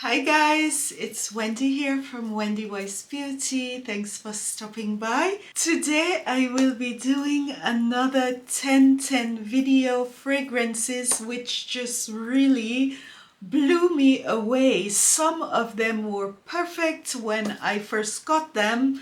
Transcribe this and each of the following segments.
Hi guys, it's Wendy here from Wendy Wise Beauty. Thanks for stopping by. Today I will be doing another 10-10 video fragrances which just really blew me away. Some of them were perfect when I first got them,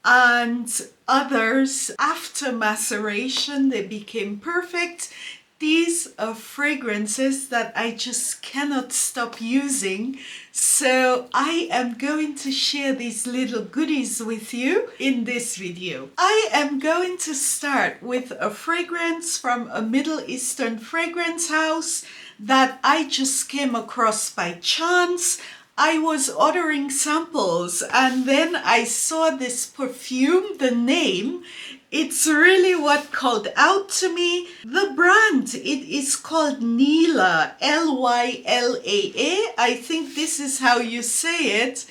and others after maceration they became perfect. These are fragrances that I just cannot stop using. So I am going to share these little goodies with you in this video. I am going to start with a fragrance from a Middle Eastern fragrance house that I just came across by chance. I was ordering samples and then I saw this perfume, the name. It's really what called out to me. The brand, it is called Nylaa, L-Y-L-A-A. I think this is how you say it.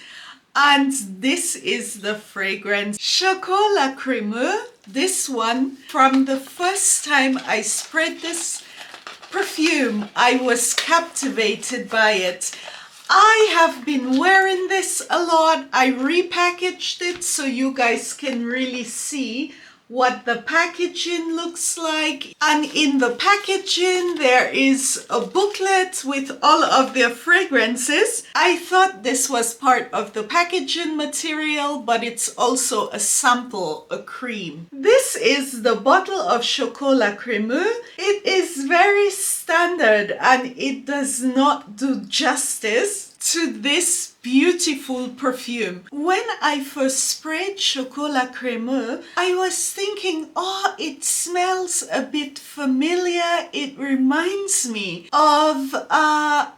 And this is the fragrance, Choco Cremeux. This one, from the first time I sprayed this perfume, I was captivated by it. I have been wearing this a lot. I repackaged it so you guys can really see what the packaging looks like. And in the packaging there is a booklet with all of their fragrances. I thought this was part of the packaging material, but it's also a sample, a cream. This is the bottle of Choco Cremeux. It is very standard and it does not do justice to this beautiful perfume. When I first sprayed Choco Cremeux, I was thinking, oh, it smells a bit familiar. It reminds me of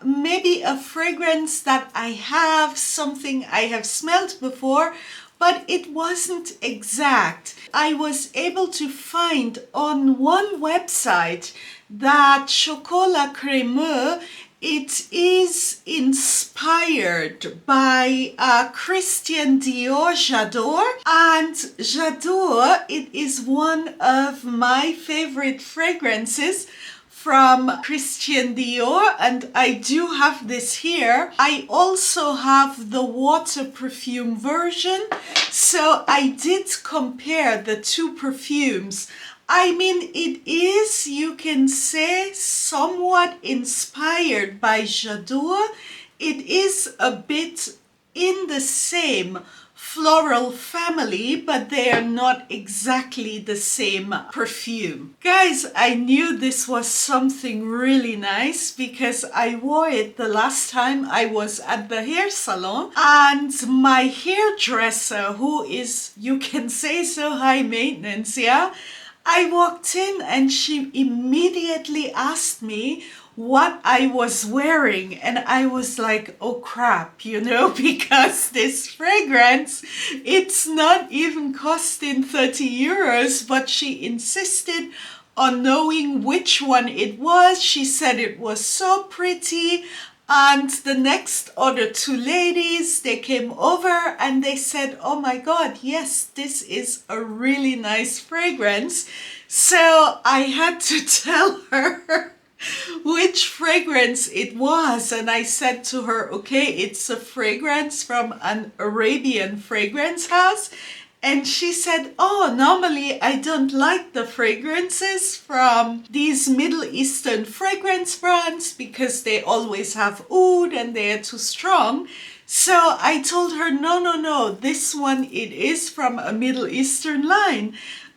maybe a fragrance that I have, something I have smelled before, but it wasn't exact. I was able to find on one website that Choco Cremeux, it is inspired by Christian Dior J'adore, and J'adore, it is one of my favorite fragrances from Christian Dior, and I do have this here. I also have the water perfume version, so I did compare the two perfumes. I mean, it is, you can say, somewhat inspired by J'adore. It is a bit in the same floral family, but they are not exactly the same perfume. Guys, I knew this was something really nice because I wore it the last time I was at the hair salon, and my hairdresser, who is, you can say, so high maintenance, yeah? I walked in and she immediately asked me what I was wearing, and I was like, oh crap, you know, because this fragrance, it's not even costing 30 euros, but she insisted on knowing which one it was. She said it was so pretty. And the next other two ladies, they came over and they said, oh my God, yes, this is a really nice fragrance. So I had to tell her which fragrance it was. And I said to her, okay, it's a fragrance from an Arabian fragrance house. And she said, oh, normally I don't like the fragrances from these Middle Eastern fragrance brands because they always have oud and they are too strong. So I told her, no, this one, it is from a Middle Eastern line.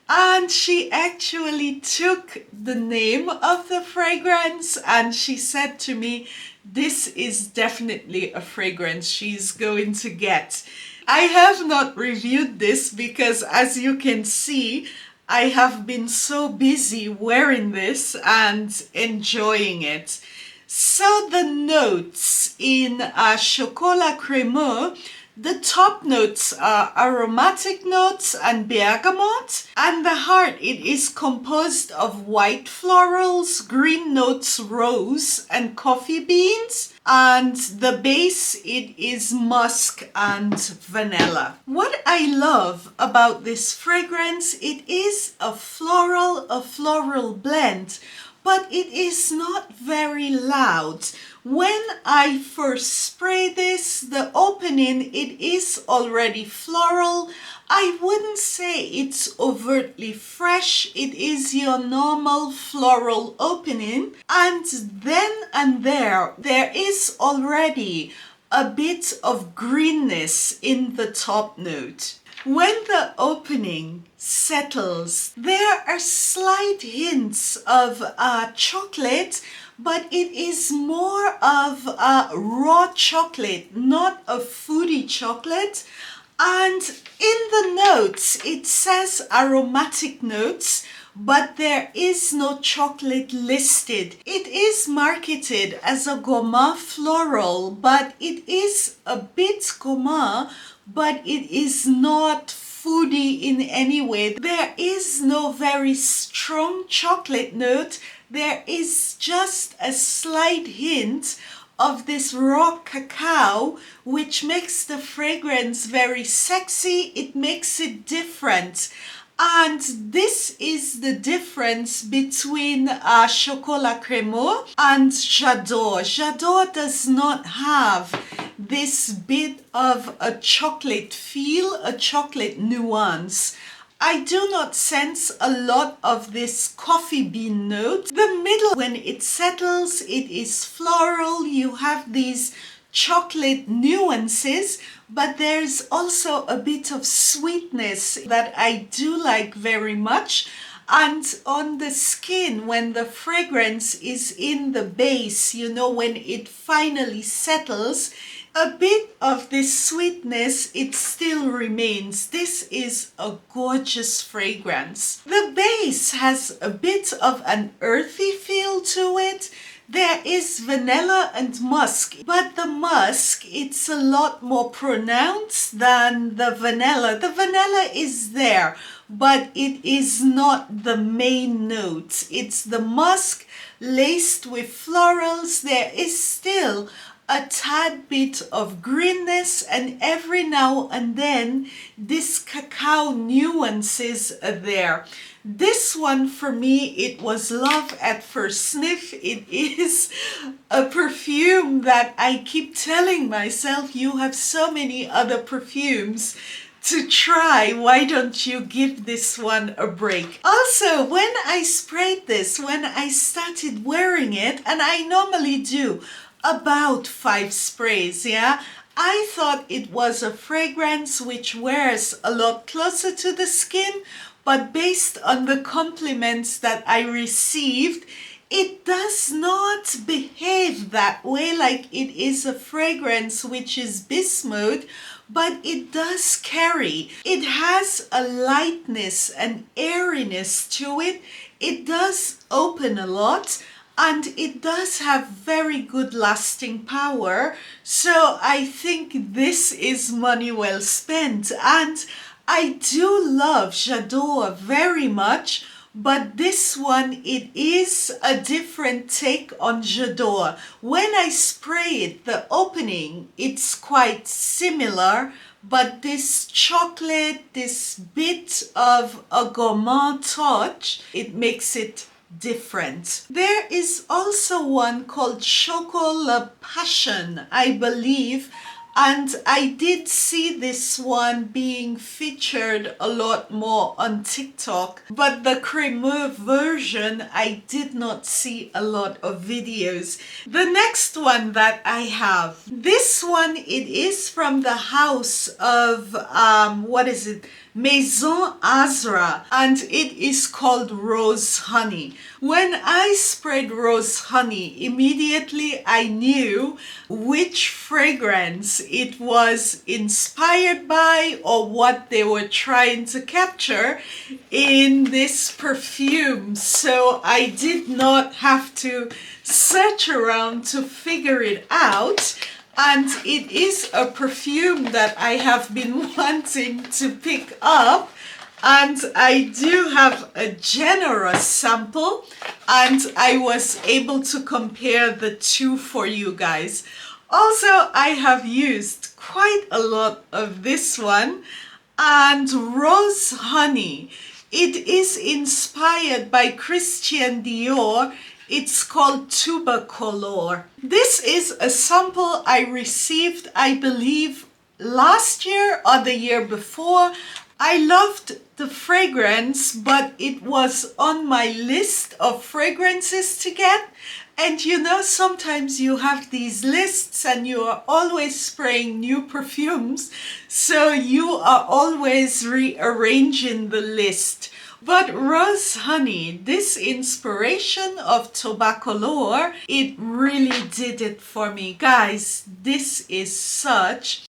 And she actually took the name of the fragrance and she said to me, this is definitely a fragrance she's going to get. I have not reviewed this because, as you can see, I have been so busy wearing this and enjoying it. So the notes in Choco Cremeux, the top notes are aromatic notes and bergamot, and the heart, it is composed of white florals, green notes, rose and coffee beans, and the base, it is musk and vanilla. What I love about this fragrance, it is a floral blend, but it is not very loud. When I first spray this, the opening, it is already floral. I wouldn't say it's overtly fresh. It is your normal floral opening. And then and there is already a bit of greenness in the top note. When the opening settles, there are slight hints of chocolate, but it is more of a raw chocolate, not a foodie chocolate. And in the notes, it says aromatic notes, but there is no chocolate listed. It is marketed as a gourmand floral, but it is a bit gourmand, but it is not foodie in any way. There is no very strong chocolate note. There is just a slight hint of this raw cacao, which makes the fragrance very sexy. It makes it different. And this is the difference between Chocolat Cremeux and J'adore. J'adore does not have this bit of a chocolate feel, a chocolate nuance. I do not sense a lot of this coffee bean note. The middle, when it settles, it is floral. You have these chocolate nuances, but there's also a bit of sweetness that I do like very much. And on the skin, when the fragrance is in the base, you know, when it finally settles, a bit of this sweetness, it still remains. This is a gorgeous fragrance. The base has a bit of an earthy feel to it. There is vanilla and musk, but the musk, it's a lot more pronounced than the vanilla. The vanilla is there, but it is not the main note. It's the musk laced with florals. There is still a tad bit of greenness, and every now and then this cacao nuances are there. This one for me, it was love at first sniff. It is a perfume that I keep telling myself, you have so many other perfumes to try. Why don't you give this one a break? Also, when I sprayed this, when I started wearing it, and I normally do about 5 sprays, yeah, I thought it was a fragrance which wears a lot closer to the skin, but based on the compliments that I received, it does not behave that way. Like, it is a fragrance which is bismuth, but it does carry. It has a lightness and airiness to it. It does open a lot, and it does have very good lasting power. So I think this is money well spent. And I do love J'adore very much, but this one, it is a different take on J'adore. When I spray it, the opening, it's quite similar, but this chocolate, this bit of a gourmand touch, it makes it different. There is also one called Choco La Passion, I believe, and I did see this one being featured a lot more on TikTok, but the Cremeux version, I did not see a lot of videos. The next one that I have, this one, it is from the house of, what is it? Maison Asrar, and it is called Rose Honey. When I sprayed Rose Honey, immediately I knew which fragrance it was inspired by or what they were trying to capture in this perfume. So I did not have to search around to figure it out. And it is a perfume that I have been wanting to pick up, and I do have a generous sample, and I was able to compare the two for you guys. Also, I have used quite a lot of this one, and Rose Honey. It is inspired by Christian Dior. It's called Tubercolor. This is a sample I received, I believe, last year or the year before. I loved the fragrance, but it was on my list of fragrances to get. And you know, sometimes you have these lists and you are always spraying new perfumes, so you are always rearranging the list. But Rose Honey, this inspiration of Tubercolor, it really did it for me. Guys, this is such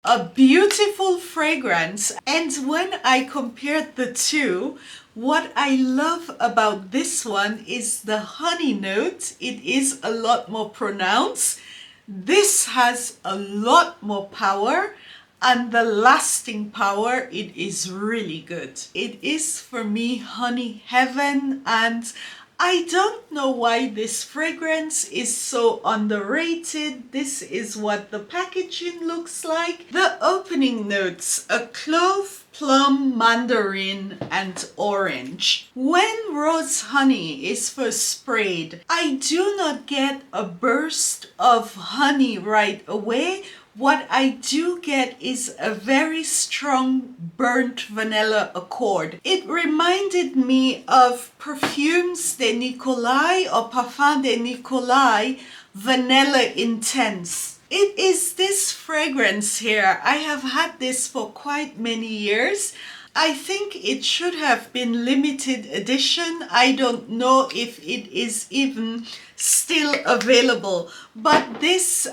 a beautiful fragrance. And when I compared the two, what I love about this one is the honey note. It is a lot more pronounced. This has a lot more power, and the lasting power, it is really good. It is for me honey heaven, and I don't know why this fragrance is so underrated. This is what the packaging looks like. The opening notes: a clove, plum, mandarin, and orange. When Rose Honey is first sprayed, I do not get a burst of honey right away. What I do get is a very strong burnt vanilla accord. It reminded me of Perfumes de Nicolai or Parfum de Nicolai Vanilla Intense. It is this fragrance here. I have had this for quite many years. I think it should have been limited edition. I don't know if it is even still available, but this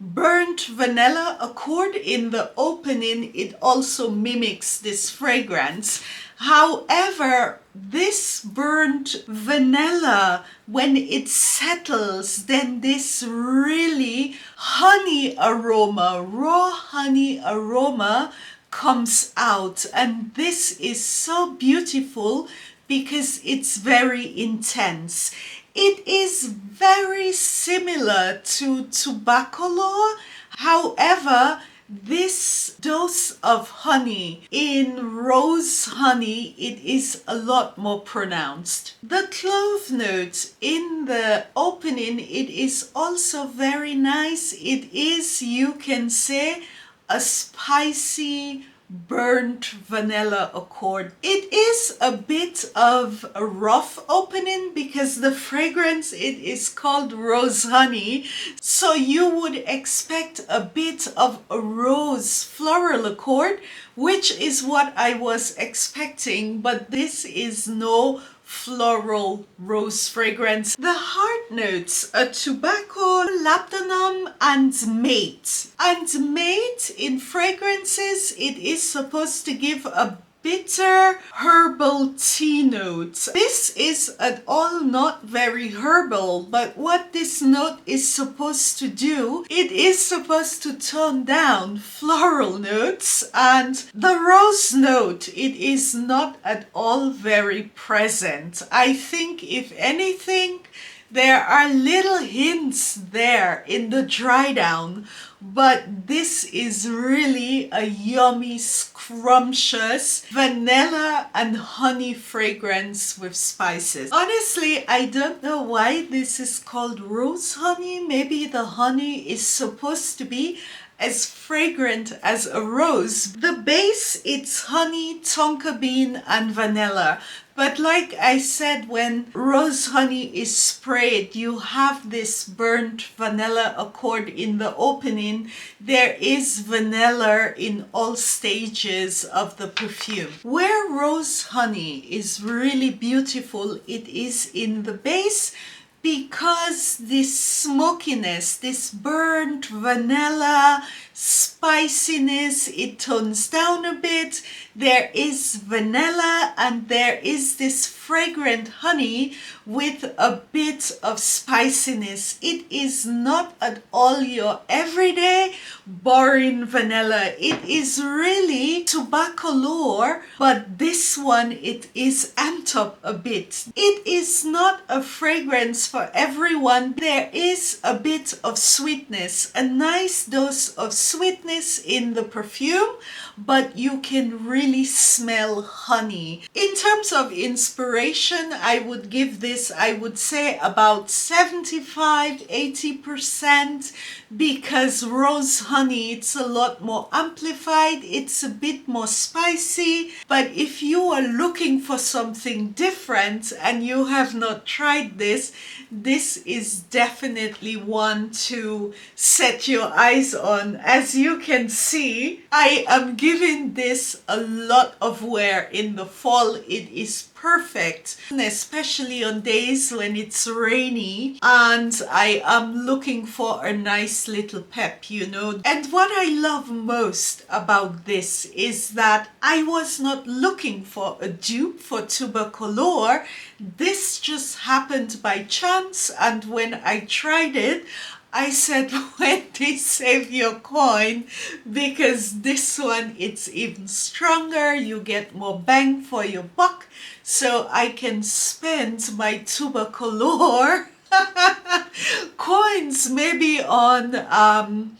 burnt vanilla accord in the opening, it also mimics this fragrance. However, this burnt vanilla, when it settles, then this really honey aroma, raw honey aroma comes out. And this is so beautiful because it's very intense. It is very similar to Tubercolor. However, this dose of honey in Rose Honey, it is a lot more pronounced. The clove note in the opening, it is also very nice. It is, you can say, a spicy burnt vanilla accord. It is a bit of a rough opening because the fragrance, it is called Rose Honey, so you would expect a bit of a rose floral accord, which is what I was expecting, but this is no floral rose fragrance. The heart notes are tobacco, labdanum, and mate. And mate in fragrances, it is supposed to give a bitter herbal tea note. This is at all not very herbal, but what this note is supposed to do, it is supposed to tone down floral notes, and the rose note, it is not at all very present. I think if anything, there are little hints there in the dry down, but this is really a yummy, scrumptious vanilla and honey fragrance with spices. Honestly, I don't know why this is called Rose Honey. Maybe the honey is supposed to be as fragrant as a rose. The base, it's honey, tonka bean, and vanilla. But like I said, when Rose Honey is sprayed, you have this burnt vanilla accord in the opening. There is vanilla in all stages of the perfume. Where Rose Honey is really beautiful, it is in the base, because this smokiness, this burnt vanilla spiciness, it tones down a bit. There is vanilla and there is this fragrant honey with a bit of spiciness. It is not at all your everyday, boring vanilla. It is really tobacco lore, but this one, it is amped up a bit. It is not a fragrance for everyone. There is a bit of sweetness, a nice dose of sweetness in the perfume, but you can really smell honey. In terms of inspiration, I would give this, I would say about 75-80%, because rose honey, it's a lot more amplified, it's a bit more spicy. But if you are looking for something different and you have not tried this, this is definitely one to set your eyes on. As you can see, I am giving this a lot of wear in the fall. It is perfect, especially on days when it's rainy and I am looking for a nice little pep, you know. And what I love most about this is that I was not looking for a dupe for Tubercolor. This just happened by chance, and when I tried it, I said, Wendy, save your coin, because this one, it's even stronger. You get more bang for your buck. So I can spend my Tubercolor coins maybe on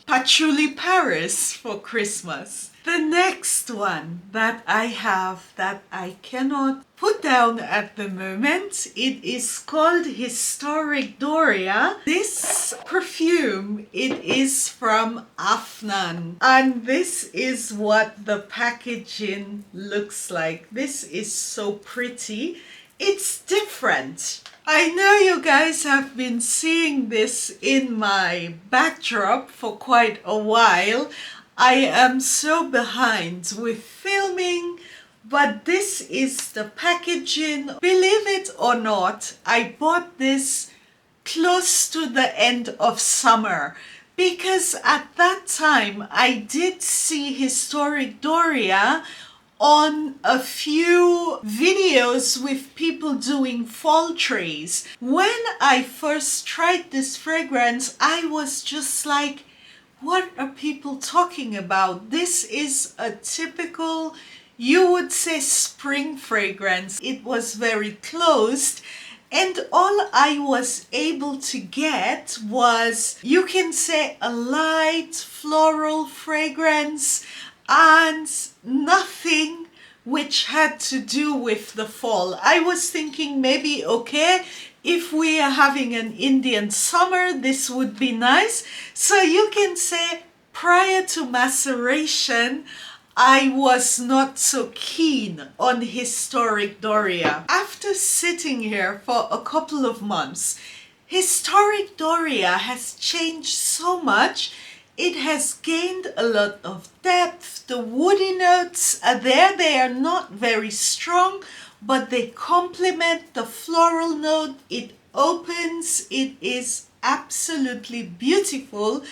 Patchouli Paris for Christmas. The next one that I have that I cannot put down at the moment, it is called Histori Doria. This perfume, it is from Afnan, and this is what the packaging looks like. This is so pretty. It's different. I know you guys have been seeing this in my backdrop for quite a while. I am so behind with filming, but this is the packaging. Believe it or not, I bought this close to the end of summer, because at that time I did see Histori Doria on a few videos with people doing fall trays. When I first tried this fragrance, I was just like, what are people talking about? This is a typical, you would say, spring fragrance. It was very closed, and all I was able to get was, you can say, a light floral fragrance and nothing which had to do with the fall. I was thinking maybe, okay, if we are having an Indian summer, this would be nice. So you can say prior to maceration, I was not so keen on Histori Doria. After sitting here for a couple of months, Histori Doria has changed so much. It has gained a lot of depth. The woody notes are there. They are not very strong, but they complement the floral note. It opens. It is absolutely beautiful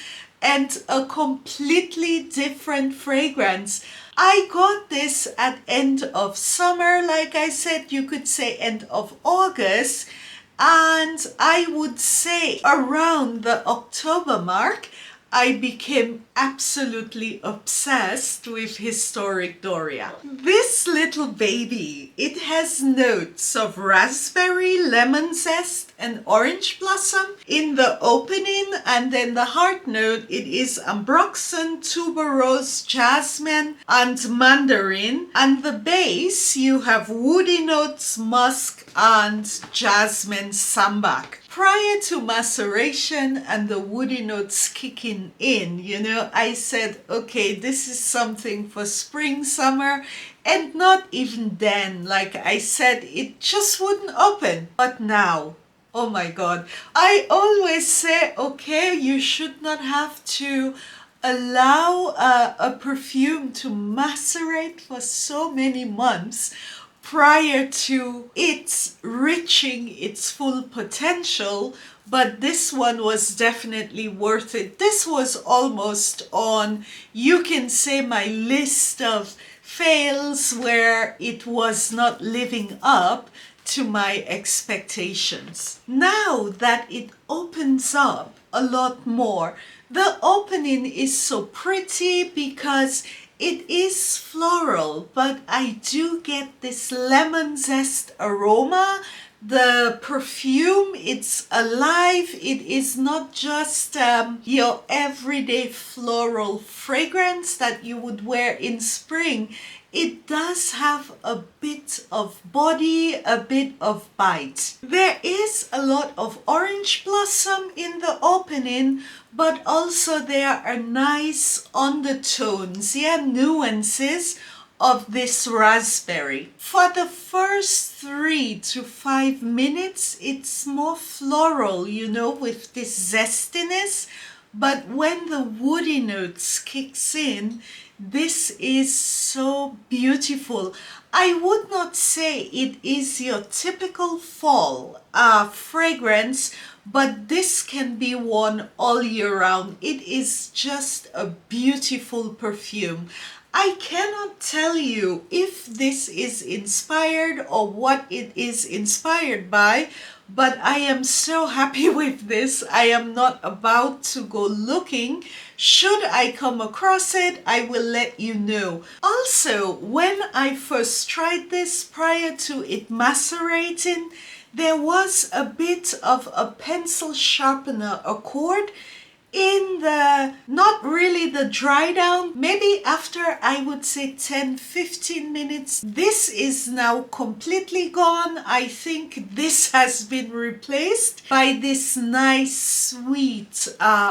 and a completely different fragrance. I got this at end of summer. Like I said, you could say end of August. And I would say around the October mark, I became absolutely obsessed with Histori Doria. This little baby, it has notes of raspberry, lemon zest, and orange blossom in the opening, and then the heart note, it is ambroxan, tuberose, jasmine, and mandarin. And the base, you have woody notes, musk, and jasmine sambac. Prior to maceration and the woody notes kicking in, you know, I said, okay, this is something for spring, summer, and not even then. Like I said, it just wouldn't open. But now, oh my God, I always say, okay, you should not have to allow a perfume to macerate for so many months prior to it reaching its full potential. But this one was definitely worth it. This was almost on, you can say, my list of fails where it was not living up to my expectations. Now that it opens up a lot more, The opening is so pretty because it is floral, but I do get this lemon zest aroma. The perfume, it's alive. It is not just your everyday floral fragrance that you would wear in spring. It does have a bit of body, a bit of bite. There is a lot of orange blossom in the opening, but also there are nice undertones, nuances of this raspberry. For the first 3 to 5 minutes, it's more floral, with this zestiness. But when the woody notes kicks in, this is so beautiful. I would not say it is your typical fall fragrance, but this can be worn all year round. It is just a beautiful perfume. I cannot tell you if this is inspired or what it is inspired by, but I am so happy with this. I am not about to go looking. Should I come across it, I will let you know. Also, when I first tried this prior to it macerating, there was a bit of a pencil sharpener accord in the, not really the dry down, maybe after I would say 10-15 minutes. This is now completely gone. I think this has been replaced by this nice sweet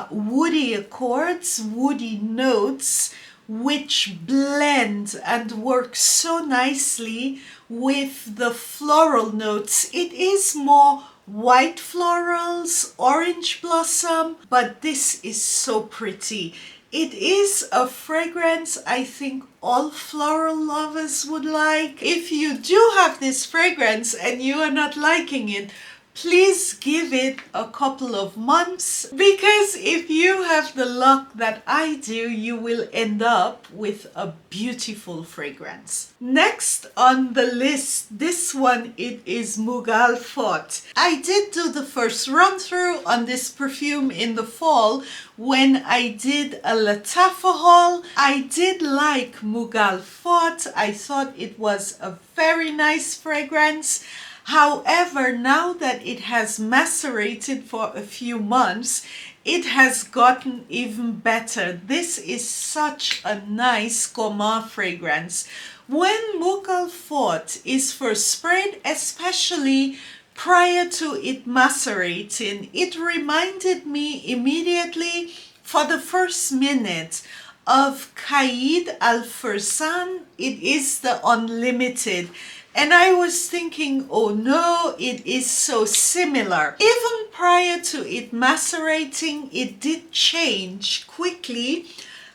woody accords, woody notes, which blend and work so nicely with the floral notes. It is more white florals, orange blossom, but this is so pretty. It is a fragrance I think all floral lovers would like. If you do have this fragrance and you are not liking it, please give it a couple of months, because if you have the luck that I do, you will end up with a beautiful fragrance. Next on the list, this one, it is Mughal Fort. I did do the first run through on this perfume in the fall when I did a Lattafa haul. I did like Mughal Fort. I thought it was a very nice fragrance. However, now that it has macerated for a few months, it has gotten even better. This is such a nice gourmand fragrance. When Mughal Fort is first sprayed, especially prior to it macerating, it reminded me immediately for the first minute of Caid Al Fursan. It is the Unlimited. And I was thinking, oh no, it is so similar. Even prior to it macerating, it did change quickly.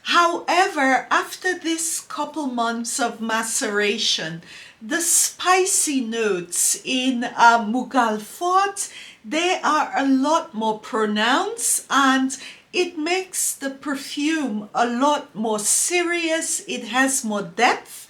However, after this couple months of maceration, the spicy notes in Mughal Fort, they are a lot more pronounced, and it makes the perfume a lot more serious. It has more depth.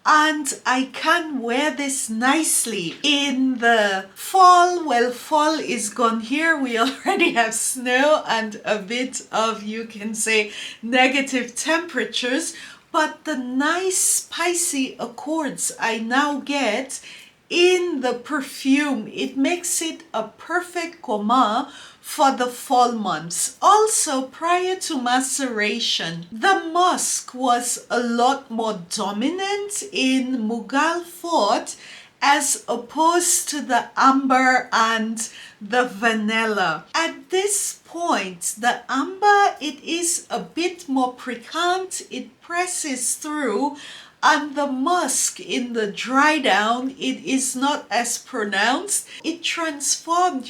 And I can wear this nicely in the fall. Well, fall is gone here. We already have snow and a bit of, you can say, negative temperatures. But the nice spicy accords I now get in the perfume, it makes it a perfect gourmand for the fall months. Also, prior to maceration, the musk was a lot more dominant in Mughal Fort as opposed to the amber and the vanilla. At this point, the amber, it is a bit more piquant, it presses through, and the musk in the dry down, it is not as pronounced. It transformed,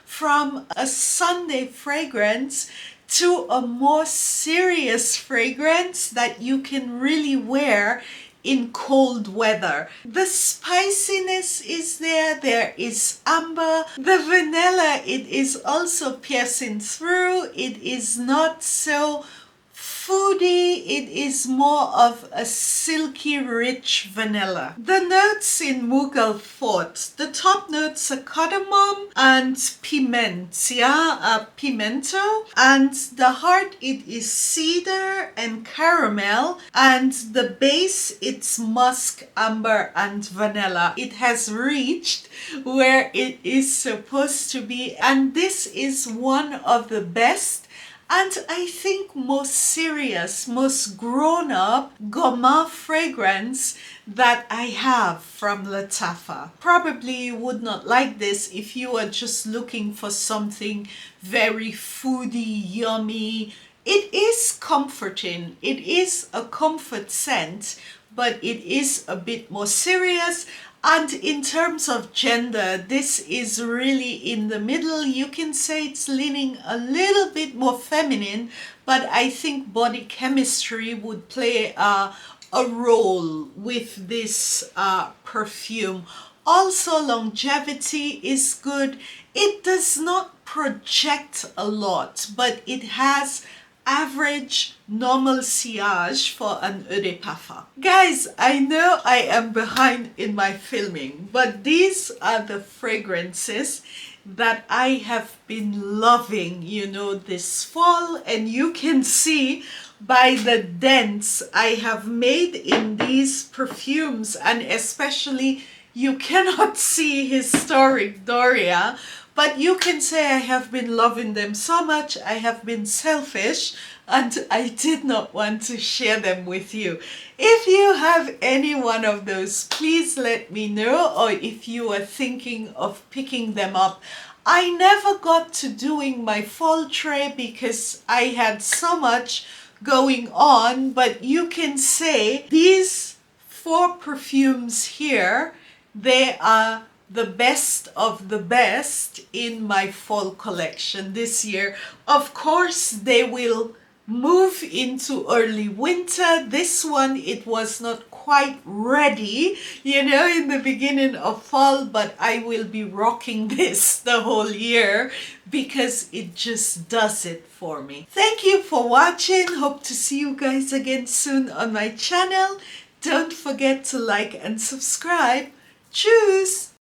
from a Sunday fragrance to a more serious fragrance that you can really wear in cold weather. The spiciness is there. There is amber. The vanilla, it is also piercing through. It is not so foodie. it is more of a silky rich vanilla. The notes in Mughal fort, the top notes are cardamom and pimento, and the heart it is cedar and caramel, and the base it's musk, amber and vanilla. It has reached where it is supposed to be, and this is one of the best and I think most serious, most grown-up gourmand fragrance that I have from Lattafa. Probably you would not like this if you are just looking for something very foodie, yummy. It is comforting. It is a comfort scent, but it is a bit more serious. And in terms of gender, this is really in the middle. You can say it's leaning a little bit more feminine, but I think body chemistry would play a role with this perfume. Also, longevity is good. It does not project a lot, but it has average normal sillage for an eau de parfum. Guys, I know I am behind in my filming, but these are the fragrances that I have been loving, you know, this fall, and you can see by the dents I have made in these perfumes, and especially you cannot see Historic Doria, but you can say I have been loving them so much. I have been selfish and I did not want to share them with you. If you have any one of those, please let me know, or if you are thinking of picking them up. I never got to doing my fall tray because I had so much going on, but you can say these 4 perfumes here, they are the best of the best in my fall collection this year. Of course, they will move into early winter. This one, it was not quite ready, you know, in the beginning of fall, but I will be rocking this the whole year because it just does it for me. Thank you for watching. Hope to see you guys again soon on my channel. Don't forget to like and subscribe. Tschüss!